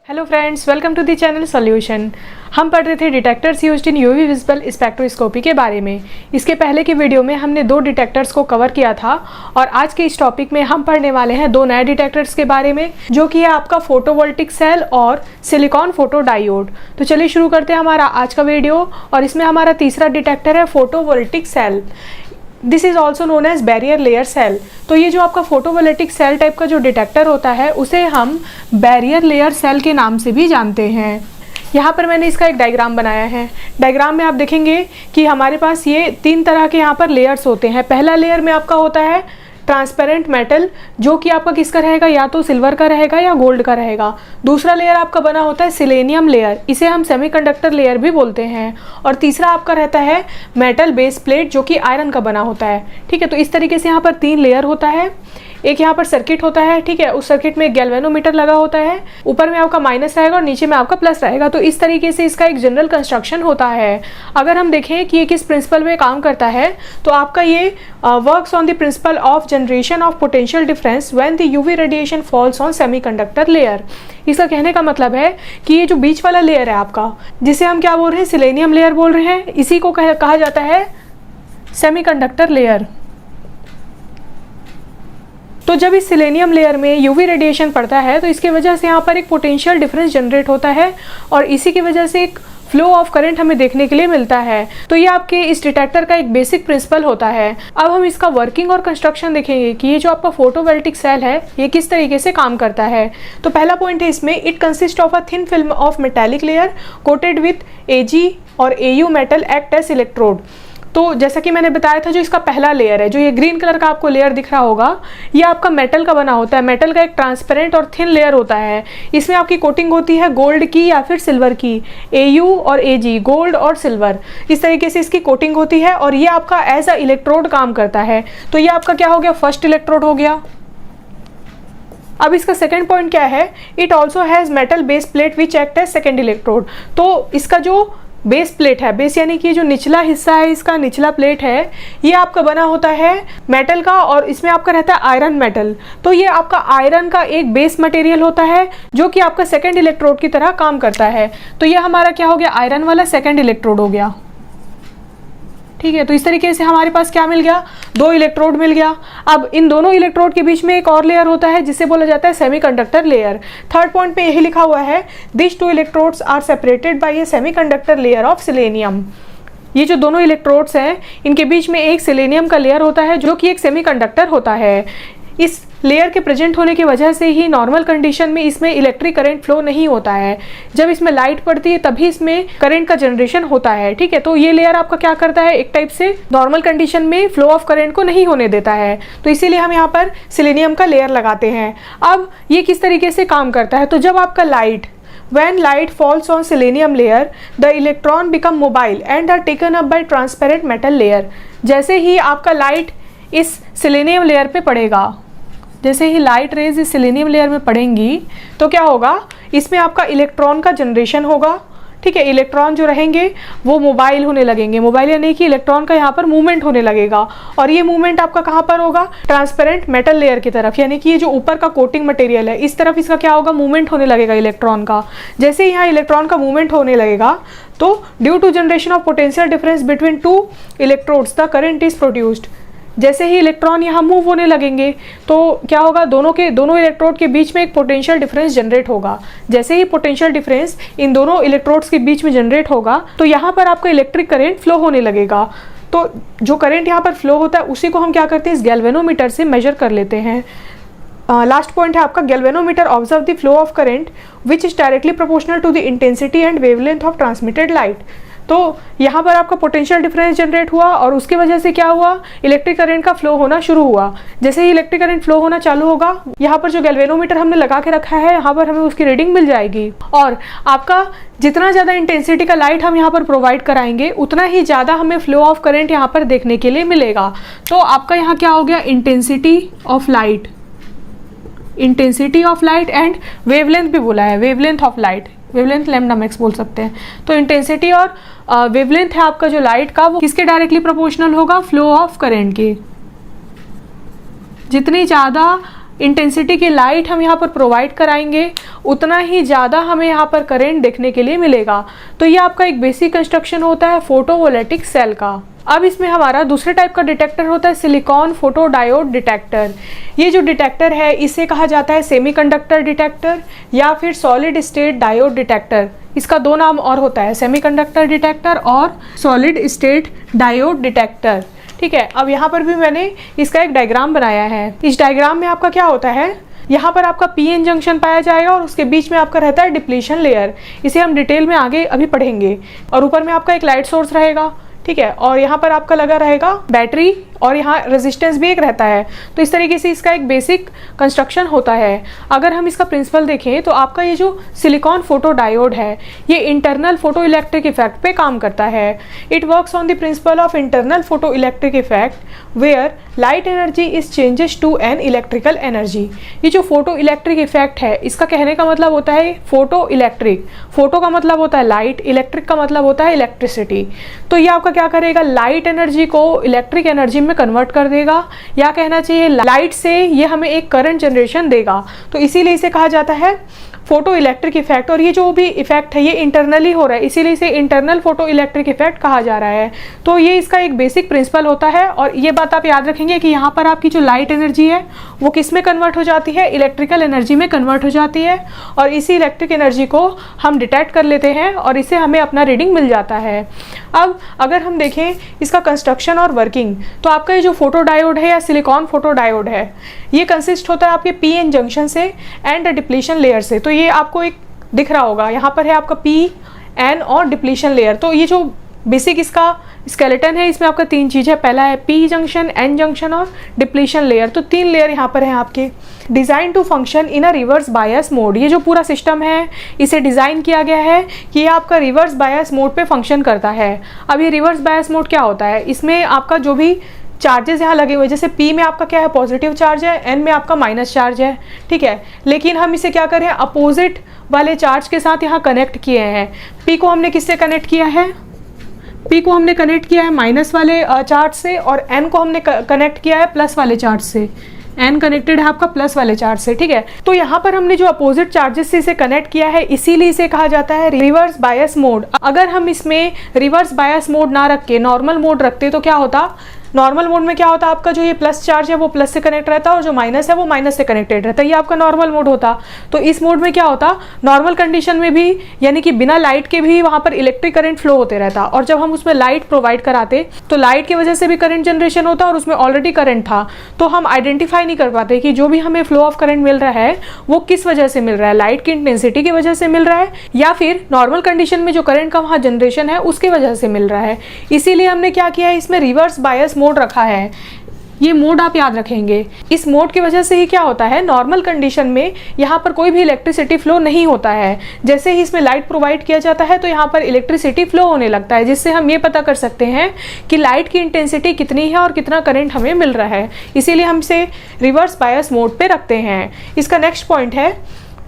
Hello friends, welcome to the channel solution. हम पढ़ रहे थे detectors used in UV visible spectroscopy के बारे में। इसके पहले की वीडियो में हमने दो डिटेक्टर्स को कवर किया था और आज के इस टॉपिक में हम पढ़ने वाले हैं दो नए डिटेक्टर्स के बारे में, जो कि है आपका फोटोवोल्टिक सेल और सिलिकॉन फोटो डायोड। तो चलिए शुरू करते हैं हमारा आज का वीडियो। और इसमें हमारा तीसरा डिटेक्टर है photovoltaic cell. This is also known as barrier layer cell. तो ये जो आपका फोटोवोल्टिक सेल टाइप का जो डिटेक्टर होता है उसे हम बैरियर लेयर सेल के नाम से भी जानते हैं। यहाँ पर मैंने इसका एक डायग्राम बनाया है। डायग्राम में आप देखेंगे कि हमारे पास ये तीन तरह के यहाँ पर लेयर्स होते हैं। पहला लेयर में आपका होता है ट्रांसपेरेंट मेटल, जो कि आपका किसका रहेगा, या तो सिल्वर का रहेगा या गोल्ड का रहेगा। दूसरा लेयर आपका बना होता है सिलेनियम लेयर, इसे हम सेमीकंडक्टर लेयर भी बोलते हैं। और तीसरा आपका रहता है मेटल बेस प्लेट, जो कि आयरन का बना होता है। ठीक है, तो इस तरीके से यहाँ पर तीन लेयर होता है। एक यहाँ पर सर्किट होता है, ठीक है, उस सर्किट में एक गैल्वेनोमीटर लगा होता है। ऊपर में आपका माइनस रहेगा और नीचे में आपका प्लस रहेगा। तो इस तरीके से इसका एक जनरल कंस्ट्रक्शन होता है। अगर हम देखें कि ये किस प्रिंसिपल में काम करता है, तो आपका ये works on the principle of generation of potential difference when the UV radiation falls on semiconductor layer. इसका कहने का मतलब है कि ये जो बीच वाला लेयर है आपका, जिसे हम क्या बोल रहे हैं, सिलेनियम लेयर बोल रहे हैं, इसी को कहा जाता है सेमीकंडक्टर लेयर। तो जब इस सिलेनियम लेयर में यूवी रेडिएशन पड़ता है तो इसकी वजह से यहाँ पर एक पोटेंशियल डिफरेंस जनरेट होता है और इसी की वजह से एक फ्लो ऑफ करंट हमें देखने के लिए मिलता है। तो ये आपके इस डिटेक्टर का एक बेसिक प्रिंसिपल होता है। अब हम इसका वर्किंग और कंस्ट्रक्शन देखेंगे कि ये जो आपका फोटोवोल्टिक सेल है ये किस तरीके से काम करता है। तो पहला पॉइंट है इसमें, it consist of a thin film of metallic layer coated with Ag और Au metal act as electrode. तो जैसा कि मैंने बताया था, जो इसका पहला लेयर है, जो ये ग्रीन कलर का आपको लेयर दिख रहा होगा, ये आपका मेटल का बना होता है। मेटल का एक ट्रांसपेरेंट और थिन लेयर होता है। इसमें आपकी कोटिंग होती है गोल्ड की या फिर सिल्वर की। Au और Ag, गोल्ड और सिल्वर, इस तरीके से इसकी कोटिंग होती है और ये आपका एज अ इलेक्ट्रोड काम करता है। तो ये आपका क्या हो गया, फर्स्ट इलेक्ट्रोड हो गया। अब इसका सेकेंड पॉइंट क्या है, it also has metal base plate which act as second electrode. तो इसका जो बेस प्लेट है, बेस यानी कि जो निचला हिस्सा है, इसका निचला प्लेट है, ये आपका बना होता है मेटल का और इसमें आपका रहता है आयरन मेटल। तो ये आपका आयरन का एक बेस मटेरियल होता है जो कि आपका सेकंड इलेक्ट्रोड की तरह काम करता है। तो ये हमारा क्या हो गया, आयरन वाला सेकंड इलेक्ट्रोड हो गया। ठीक है, तो इस तरीके से हमारे पास क्या मिल गया, दो इलेक्ट्रोड मिल गया। अब इन दोनों इलेक्ट्रोड के बीच में एक और लेयर होता है जिसे बोला जाता है सेमीकंडक्टर लेयर। थर्ड पॉइंट पे यही लिखा हुआ है, this two electrodes are separated by a semiconductor layer of selenium. ये जो दोनों इलेक्ट्रोड्स हैं, इनके बीच में एक सिलेनियम का लेयर होता है जो कि एक सेमीकंडक्टर होता है। इस लेयर के प्रेजेंट होने की वजह से ही नॉर्मल कंडीशन में इसमें इलेक्ट्रिक करंट फ्लो नहीं होता है। जब इसमें लाइट पड़ती है तभी इसमें करंट का जनरेशन होता है। ठीक है, तो ये लेयर आपका क्या करता है, एक टाइप से नॉर्मल कंडीशन में फ्लो ऑफ करंट को नहीं होने देता है। तो इसीलिए हम यहाँ पर सिलेनियम का लेयर लगाते हैं। अब ये किस तरीके से काम करता है, तो जब आपका when light falls on selenium layer, the electron become mobile and are taken up by transparent metal layer। जैसे ही आपका लाइट इस सिलेनियम लेयर पे पड़ेगा, जैसे ही लाइट रेज इस सिलेनियम लेयर में पड़ेंगी तो क्या होगा, इसमें आपका इलेक्ट्रॉन का जनरेशन होगा। ठीक है, इलेक्ट्रॉन जो रहेंगे वो मोबाइल होने लगेंगे। मोबाइल यानी कि इलेक्ट्रॉन का यहाँ पर मूवमेंट होने लगेगा और ये मूवमेंट आपका कहाँ पर होगा, ट्रांसपेरेंट मेटल लेयर की तरफ, यानी कि ये जो ऊपर का कोटिंग मटेरियल है इस तरफ इसका क्या होगा, मूवमेंट होने लगेगा इलेक्ट्रॉन का। जैसे ही यहाँ इलेक्ट्रॉन का मूवमेंट होने लगेगा तो due to generation of potential difference between two electrodes the current is produced. जैसे ही इलेक्ट्रॉन यहाँ मूव होने लगेंगे तो क्या होगा, दोनों इलेक्ट्रोड के बीच में एक पोटेंशियल डिफरेंस जनरेट होगा। जैसे ही पोटेंशियल डिफरेंस इन दोनों इलेक्ट्रोड्स के बीच में जनरेट होगा तो यहाँ पर आपका इलेक्ट्रिक करंट फ्लो होने लगेगा। तो जो करंट यहाँ पर फ्लो होता है उसी को हम क्या करते हैं, इस गैल्वेनोमीटर से मेजर कर लेते हैं। लास्ट पॉइंट है आपका, galvanometer observe the flow of current which is directly proportional to the intensity and wavelength of transmitted light. तो यहाँ पर आपका पोटेंशियल डिफरेंस जनरेट हुआ और उसकी वजह से क्या हुआ, इलेक्ट्रिक करंट का फ्लो होना शुरू हुआ। जैसे ही इलेक्ट्रिक करंट फ्लो होना चालू होगा, यहाँ पर जो गैल्वेनोमीटर हमने लगा के रखा है यहाँ पर हमें उसकी रीडिंग मिल जाएगी। और आपका जितना ज़्यादा इंटेंसिटी का लाइट हम यहाँ पर प्रोवाइड कराएंगे उतना ही ज़्यादा हमें फ्लो ऑफ करंट यहाँ पर देखने के लिए मिलेगा। तो आपका यहाँ क्या हो गया, intensity of light, intensity of light and wavelength भी बोला है, wavelength of light, wavelength lambda max बोल सकते हैं। तो इंटेंसिटी और वेवलेंथ है आपका जो लाइट का, वो किसके डायरेक्टली प्रोपोर्शनल होगा, फ्लो ऑफ करंट के। जितनी ज़्यादा इंटेंसिटी की लाइट हम यहाँ पर प्रोवाइड कराएंगे उतना ही ज़्यादा हमें यहाँ पर करंट देखने के लिए मिलेगा। तो ये आपका एक बेसिक कंस्ट्रक्शन होता है फोटोवोल्टिक सेल का। अब इसमें हमारा दूसरे टाइप का डिटेक्टर होता है सिलिकॉन फोटोडायोड डिटेक्टर। ये जो डिटेक्टर है इसे कहा जाता है सेमीकंडक्टर डिटेक्टर या फिर सॉलिड स्टेट डायोड डिटेक्टर। इसका दो नाम और होता है, सेमीकंडक्टर डिटेक्टर और सॉलिड स्टेट डायोड डिटेक्टर। ठीक है, अब यहाँ पर भी मैंने इसका एक डायग्राम बनाया है। इस डायग्राम में आपका क्या होता है, यहाँ पर आपका पीएन जंक्शन पाया जाएगा और उसके बीच में आपका रहता है डिप्लीशन लेयर। इसे हम डिटेल में आगे अभी पढ़ेंगे। और ऊपर में आपका एक लाइट सोर्स रहेगा, ठीक है, और यहाँ पर आपका लगा रहेगा बैटरी और यहाँ रेजिस्टेंस भी एक रहता है। तो इस तरीके से इसका एक बेसिक कंस्ट्रक्शन होता है। अगर हम इसका प्रिंसिपल देखें तो आपका ये जो सिलिकॉन फोटोडायोड है ये इंटरनल फोटो इलेक्ट्रिक इफेक्ट पे काम करता है। It works on the principle of internal photo electric effect where light energy is changes to an electrical energy. ये जो फोटो इलेक्ट्रिक इफेक्ट है इसका कहने का मतलब होता है फोटो इलेक्ट्रिक। फोटो का मतलब होता है लाइट, इलेक्ट्रिक का मतलब होता है इलेक्ट्रिसिटी। तो ये आपका क्या करेगा, लाइट एनर्जी को इलेक्ट्रिक एनर्जी में कन्वर्ट कर देगा, या कहना चाहिए लाइट से ये हमें एक करंट जनरेशन देगा। तो इसीलिए इसे कहा जाता है फोटो इलेक्ट्रिक इफेक्ट। और ये जो भी इफेक्ट है ये इंटरनली हो रहा है, इसीलिए इसे इंटरनल फोटो इलेक्ट्रिक इफेक्ट कहा जा रहा है। तो ये इसका एक बेसिक प्रिंसिपल होता है। और ये बात आप याद रखेंगे कि यहाँ पर आपकी जो लाइट एनर्जी है वो किस में कन्वर्ट हो जाती है, इलेक्ट्रिकल एनर्जी में कन्वर्ट हो जाती है। और इसी इलेक्ट्रिक एनर्जी को हम डिटेक्ट कर लेते हैं और इससे हमें अपना रीडिंग मिल जाता है। अब अगर हम देखें इसका कंस्ट्रक्शन और वर्किंग, तो आपका ये जो फोटोडायोड है या सिलिकॉन फोटोडायोड है ये कंसिस्ट होता है आपके पी एन जंक्शन से एंड डिप्लीशन लेयर से। तो ये आपको एक दिख रहा होगा, यहाँ पर है आपका पी एन और डिप्लीशन लेयर। तो ये जो बेसिक इसका स्केलेटन है इसमें आपका तीन चीज़ है, पहला है पी जंक्शन, एन जंक्शन और डिप्लीशन लेयर। तो तीन लेयर यहाँ पर हैं आपके। Design to function in a reverse bias mode. ये जो पूरा सिस्टम है इसे डिज़ाइन किया गया है कि ये आपका रिवर्स बायस मोड पे फंक्शन करता है। अब ये रिवर्स बायस मोड क्या होता है, इसमें आपका जो भी चार्जेस यहाँ लगे हुए, जैसे P में आपका क्या है पॉजिटिव चार्ज है, N में आपका माइनस चार्ज है, ठीक है। लेकिन हम इसे क्या करें, अपोजिट वाले चार्ज के साथ यहाँ कनेक्ट किए हैं। P को हमने किससे कनेक्ट किया है, P को हमने कनेक्ट किया है माइनस वाले चार्ज से, और N को हमने कनेक्ट किया है प्लस वाले चार्ज से। N कनेक्टेड है आपका प्लस वाले चार्ज से, ठीक है। तो यहाँ पर हमने जो अपोजिट चार्जेस से इसे कनेक्ट किया है इसीलिए इसे कहा जाता है रिवर्स बायस मोड। अगर हम इसमें रिवर्स बायस मोड ना रख के नॉर्मल मोड रखते तो क्या होता, नॉर्मल मोड में क्या होता, आपका जो ये प्लस चार्ज है वो प्लस से कनेक्ट रहता है और जो माइनस है वो माइनस से कनेक्टेड रहता है। ये आपका नॉर्मल मोड होता। तो इस मोड में क्या होता, नॉर्मल कंडीशन में भी यानी कि बिना लाइट के भी वहाँ पर इलेक्ट्रिक करंट फ्लो होते रहता। और जब हम उसमें लाइट प्रोवाइड कराते तो लाइट की वजह से भी करंट जनरेशन होता और उसमें ऑलरेडी करंट था। तो हम आइडेंटिफाई नहीं कर पाते कि जो भी हमें फ्लो ऑफ करंट मिल रहा है वो किस वजह से मिल रहा है, लाइट की इंटेंसिटी की वजह से मिल रहा है या फिर नॉर्मल कंडीशन में जो करंट का वहाँ जनरेशन है उसकी वजह से मिल रहा है। इसीलिए हमने क्या किया है, इसमें रिवर्स बायस मोड रखा है। ये मोड आप याद रखेंगे। इस मोड की वजह से ही क्या होता है, नॉर्मल कंडीशन में यहाँ पर कोई भी इलेक्ट्रिसिटी फ्लो नहीं होता है। जैसे ही इसमें लाइट प्रोवाइड किया जाता है तो यहाँ पर इलेक्ट्रिसिटी फ्लो होने लगता है, जिससे हम ये पता कर सकते हैं कि लाइट की इंटेंसिटी कितनी है और कितना करंट हमें मिल रहा है। इसीलिए हम इसे रिवर्स बायस मोड पे रखते हैं। इसका नेक्स्ट पॉइंट है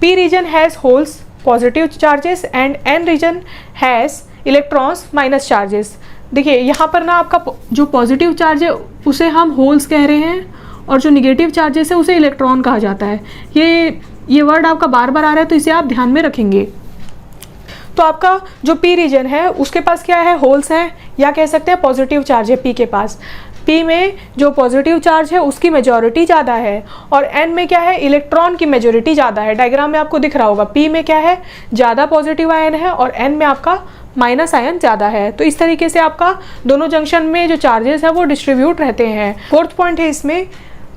P region has holes positive charges and N region has electrons minus charges. देखिए यहाँ पर ना आपका जो पॉजिटिव चार्ज है उसे हम होल्स कह रहे हैं और जो निगेटिव चार्जेस है उसे इलेक्ट्रॉन कहा जाता है। ये वर्ड आपका बार बार आ रहा है तो इसे आप ध्यान में रखेंगे। तो आपका जो पी रीजन है उसके पास क्या है, होल्स हैं या कह सकते हैं पॉजिटिव चार्ज है पी के पास। पी में जो पॉजिटिव चार्ज है उसकी मेजॉरिटी ज़्यादा है और एन में क्या है, इलेक्ट्रॉन की मेजॉरिटी ज़्यादा है। डायग्राम में आपको दिख रहा होगा पी में क्या है, ज़्यादा पॉजिटिव आयन है और एन में आपका माइनस आयन ज़्यादा है। तो इस तरीके से आपका दोनों जंक्शन में जो चार्जेस है वो डिस्ट्रीब्यूट रहते हैं। फोर्थ पॉइंट है इसमें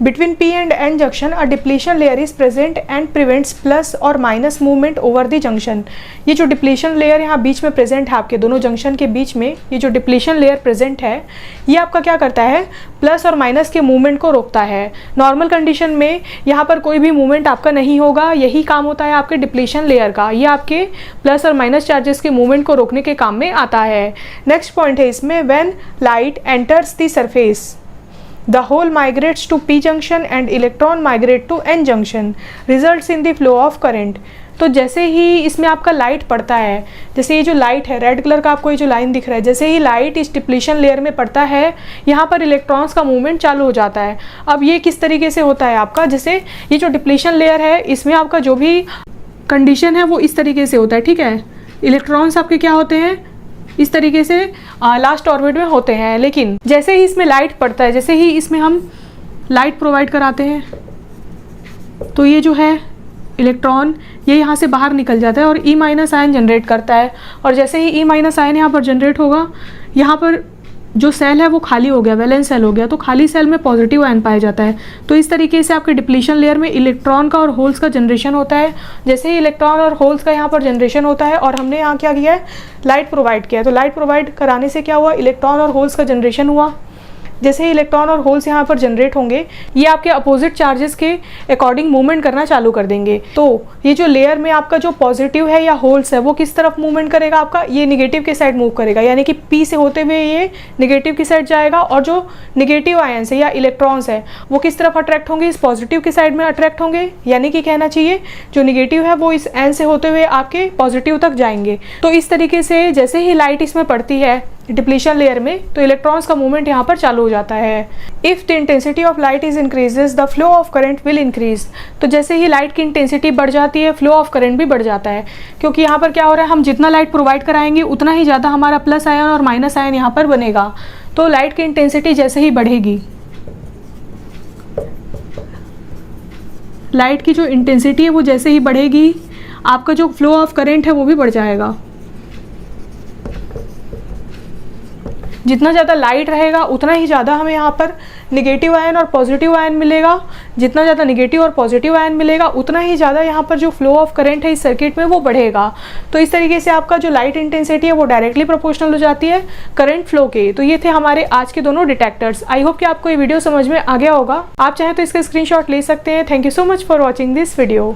between P and N junction a depletion layer is present and prevents plus और minus movement over the junction. ये जो डिप्लीशन लेयर यहाँ बीच में प्रेजेंट है आपके दोनों जंक्शन के बीच में, ये जो डिप्लीशन लेयर प्रेजेंट है ये आपका क्या करता है, प्लस और माइनस के मूवमेंट को रोकता है। नॉर्मल कंडीशन में यहाँ पर कोई भी मूवमेंट आपका नहीं होगा, यही काम होता है आपके डिप्लीशन लेयर का। ये आपके प्लस और माइनस चार्जेस के मूवमेंट को रोकने के काम में आता है। नेक्स्ट पॉइंट है इसमें when light enters the surface the hole migrates to P junction and electron migrate to N junction results in the flow of current। तो जैसे ही इसमें आपका लाइट पड़ता है, जैसे ये जो लाइट है रेड कलर का आपको ये जो लाइन दिख रहा है, जैसे ही लाइट इस डिप्लीशन लेयर में पड़ता है यहाँ पर इलेक्ट्रॉन्स का मूवमेंट चालू हो जाता है। अब ये किस तरीके से होता है आपका, जैसे ये जो डिप्लीशन लेयर है इसमें आपका जो भी कंडीशन है वो इस तरीके से होता है, ठीक है। इलेक्ट्रॉन्स आपके क्या होते हैं, इस तरीके से लास्ट ऑर्बिट में होते हैं। लेकिन जैसे ही इसमें लाइट पड़ता है, जैसे ही इसमें हम लाइट प्रोवाइड कराते हैं तो ये जो है इलेक्ट्रॉन ये यहाँ से बाहर निकल जाता है और ई माइनस आयन जनरेट करता है। और जैसे ही ई माइनस आयन यहाँ पर जनरेट होगा, यहाँ पर जो सेल है वो खाली हो गया, वैलेंस सेल हो गया, तो खाली सेल में पॉजिटिव आयन पाया जाता है। तो इस तरीके से आपके डिप्लीशन लेयर में इलेक्ट्रॉन का और होल्स का जनरेशन होता है। जैसे ही इलेक्ट्रॉन और होल्स का यहाँ पर जनरेशन होता है और हमने यहाँ क्या किया है, लाइट प्रोवाइड किया है, तो लाइट प्रोवाइड कराने से क्या हुआ, इलेक्ट्रॉन और होल्स का जनरेशन हुआ। जैसे ही इलेक्ट्रॉन और होल्स यहाँ पर जनरेट होंगे, ये आपके अपोजिट चार्जेस के अकॉर्डिंग मूवमेंट करना चालू कर देंगे। तो ये जो लेयर में आपका जो पॉजिटिव है या होल्स है वो किस तरफ मूवमेंट करेगा, आपका ये निगेटिव के साइड मूव करेगा, यानी कि पी से होते हुए ये निगेटिव की साइड जाएगा। और जो निगेटिव आयंस है या इलेक्ट्रॉन्स है वो किस तरफ अट्रैक्ट होंगे, इस पॉजिटिव की साइड में अट्रैक्ट होंगे, यानी कि कहना चाहिए जो निगेटिव है वो इस एन से होते हुए आपके पॉजिटिव तक जाएंगे। तो इस तरीके से जैसे ही लाइट इसमें पड़ती है डिप्लीशन लेयर में, तो इलेक्ट्रॉन्स का मूवमेंट यहाँ पर चालू हो जाता है। If the intensity of light is increases the flow of current will increase. तो जैसे ही लाइट की इंटेंसिटी बढ़ जाती है, फ्लो ऑफ करंट भी बढ़ जाता है, क्योंकि यहाँ पर क्या हो रहा है, हम जितना लाइट प्रोवाइड कराएंगे उतना ही ज़्यादा हमारा प्लस आयन और माइनस आयन यहाँ पर बनेगा। तो लाइट की इंटेंसिटी जैसे ही बढ़ेगी, लाइट की जो इंटेंसिटी है वो जैसे ही बढ़ेगी, आपका जो फ्लो ऑफ करंट है वो भी बढ़ जाएगा। जितना ज़्यादा लाइट रहेगा उतना ही ज़्यादा हमें यहाँ पर निगेटिव आयन और पॉजिटिव आयन मिलेगा। जितना ज़्यादा निगेटिव और पॉजिटिव आयन मिलेगा उतना ही ज़्यादा यहाँ पर जो फ्लो ऑफ करंट है इस सर्किट में वो बढ़ेगा। तो इस तरीके से आपका जो लाइट इंटेंसिटी है वो डायरेक्टली प्रोपोर्शनल हो जाती है करंट फ्लो के। तो ये थे हमारे आज के दोनों डिटेक्टर्स। आई होप कि आपको ये वीडियो समझ में आ गया होगा। आप चाहें तो इसका स्क्रीनशॉट ले सकते हैं। Thank you so much for watching this video.